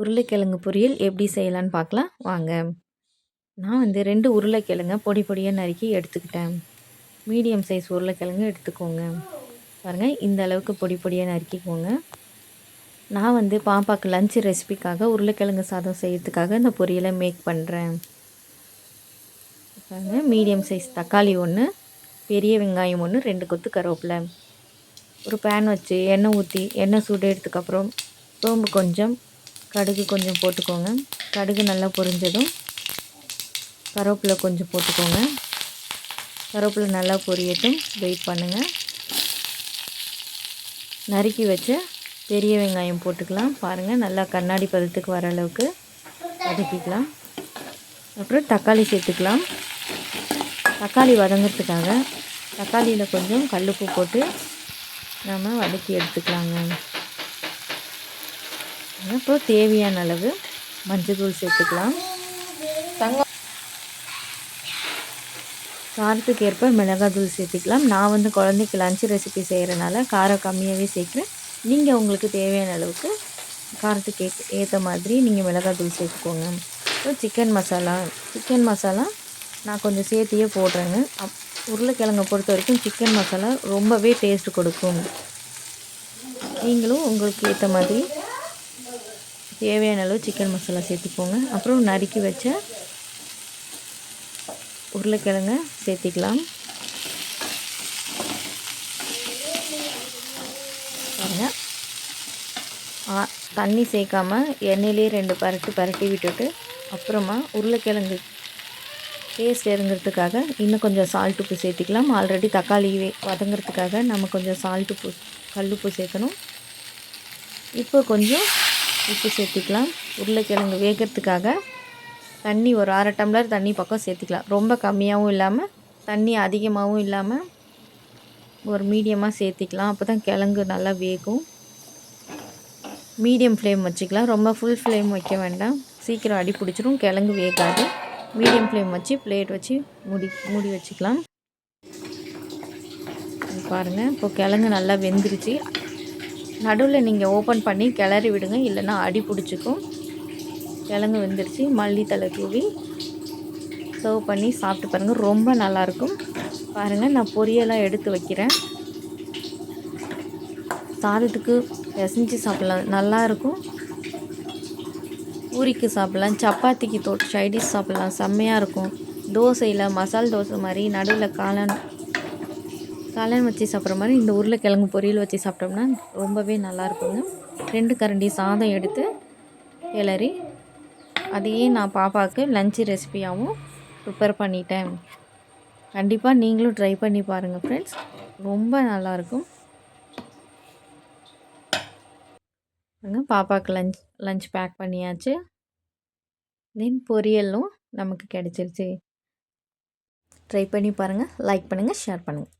உருளைக்கிழங்கு பொரியல் எப்படி செய்யலான்னு பார்க்கலாம் வாங்க. நான் வந்து 2 உருளைக்கிழங்க பொடி பொடியாக நறுக்கி எடுத்துக்கிட்டேன். மீடியம் சைஸ் உருளைக்கிழங்கு எடுத்துக்கோங்க. பாருங்கள், இந்த அளவுக்கு பொடி பொடியாக நறுக்கிக்கோங்க. நான் வந்து பாப்பாவுக்கு லஞ்ச் ரெசிபிக்காக உருளைக்கிழங்கு சாதம் செய்யறதுக்காக இந்த பொரியலை மேக் பண்ணுறேன். பாருங்கள், மீடியம் சைஸ் தக்காளி 1, பெரிய வெங்காயம் 1, 2 கொத்து கருவேப்பிலை. ஒரு பேன் வச்சு எண்ணெய் ஊற்றி எண்ணெய் சூடேறதுக்கப்புறம் சோம்பு கொஞ்சம், கடுகு கொஞ்சம் போட்டுக்கோங்க. கடுகு நல்லா பொரிஞ்சதும் கருவேப்பிலை கொஞ்சம் போட்டுக்கோங்க. கருவேப்பிலை நல்லா பொரியட்டும், வெயிட் பண்ணுங்கள். நறுக்கி வச்ச பெரிய வெங்காயம் போட்டுக்கலாம். பாருங்கள், நல்லா கண்ணாடி பதத்துக்கு வர அளவுக்கு வதக்கிக்கலாம். அப்புறம் தக்காளி சேர்த்துக்கலாம். தக்காளி வதங்கிறதுக்காக தக்காளியில் கொஞ்சம் கல்லுப்பு போட்டு நம்ம வதக்கி எடுத்துக்கலாங்க. அப்புறம் தேவையான அளவு மஞ்சள்தூள் சேர்த்துக்கலாம். காரத்துக்கு ஏற்ப மிளகாத்தூள் சேர்த்துக்கலாம். நான் வந்து குழந்தைக்கு லஞ்ச் ரெசிபி செய்கிறனால காரம் கம்மியாகவே சேர்க்குறேன். நீங்கள் உங்களுக்கு தேவையான அளவுக்கு காரத்துக்கு ஏற்ற மாதிரி நீங்கள் மிளகாத்தூள் சேர்த்துக்கோங்க. அப்புறம் சிக்கன் மசாலா நான் கொஞ்சம் சேர்த்தியே போடுறேங்க. உருளைக்கிழங்கை பொறுத்த வரைக்கும் சிக்கன் மசாலா ரொம்பவே டேஸ்ட் கொடுக்கும். நீங்களும் உங்களுக்கு ஏற்ற மாதிரி தேவையான அளவு சிக்கன் மசாலா சேர்த்துக்கோங்க. அப்புறம் நறுக்கி வச்ச உருளைக்கிழங்க சேர்த்திக்கலாம். பாருங்கள், தண்ணி சேர்க்காமல் எண்ணெயிலே 2 பரட்டி விட்டுட்டு அப்புறமா உருளைக்கிழங்கு டேஸ்ட் இறங்கிறதுக்காக இன்னும் கொஞ்சம் சால்ட் உப்பு சேர்த்திக்கலாம். ஆல்ரெடி தக்காளி வதங்கிறதுக்காக நம்ம கொஞ்சம் சால்ட் உப்பு கல்லுப்பு சேர்க்கணும். இப்போ கொஞ்சம் உப்பு சேர்த்திக்கலாம். உருளைக்கிழங்கு வேகிறதுக்காக தண்ணி ஒரு 1/2 டம்ளர் தண்ணி பக்கம் சேர்த்திக்கலாம். ரொம்ப கம்மியாகவும் இல்லாமல் தண்ணி அதிகமாகவும் இல்லாமல் ஒரு மீடியமாக சேர்த்திக்கலாம். அப்போ தான் கிழங்கு நல்லா வேகும். மீடியம் ஃப்ளேம் வச்சுக்கலாம். ரொம்ப ஃபுல் ஃப்ளேம் வைக்க வேண்டாம், சீக்கிரம் அடி பிடிச்சிரும், கிழங்கு வேகாது. மீடியம் ஃப்ளேம் வச்சு பிளேட் வச்சு மூடி வச்சுக்கலாம். பாருங்கள், இப்போ கிழங்கு நல்லா வெந்துருச்சு. நடுவில் நீங்கள் ஓப்பன் பண்ணி கிளறி விடுங்க, இல்லைன்னா அடி பிடிச்சிக்கும். கிழங்கு வெந்துருச்சு. மல்லித்தலை தூவி சர்வ் பண்ணி சாப்பிட்டு பாருங்கள், ரொம்ப நல்லாயிருக்கும். பாருங்கள், நான் பொரியெல்லாம் எடுத்து வைக்கிறேன். சாதத்துக்கு பிசைஞ்சு சாப்பிட்லாம், நல்லாயிருக்கும். பூரிக்கு சாப்பிட்லாம், சப்பாத்திக்கு சைடிஷ் சாப்பிட்லாம், செம்மையாக இருக்கும். தோசையில் மசால் தோசை மாதிரி நடுவில் காளான் வச்சு சாப்பிட்ற மாதிரி இந்த உருளைக்கிழங்கு பொரியல் வச்சு சாப்பிட்டோம்னா ரொம்பவே நல்லாயிருக்குங்க. 2 கரண்டி சாதம் எடுத்து கிளறி அதையே நான் பாப்பாவுக்கு லஞ்ச் ரெசிபியாகவும் ப்ரிப்பேர் பண்ணிட்டேன். கண்டிப்பாக நீங்களும் ட்ரை பண்ணி பாருங்கள் ஃப்ரெண்ட்ஸ், ரொம்ப நல்லாயிருக்கும். பாப்பாவுக்கு லஞ்ச் பேக் பண்ணியாச்சு. தென் பொரியலும் நமக்கு கிடச்சிருச்சு. ட்ரை பண்ணி பாருங்கள், லைக் பண்ணுங்கள், ஷேர் பண்ணுங்கள்.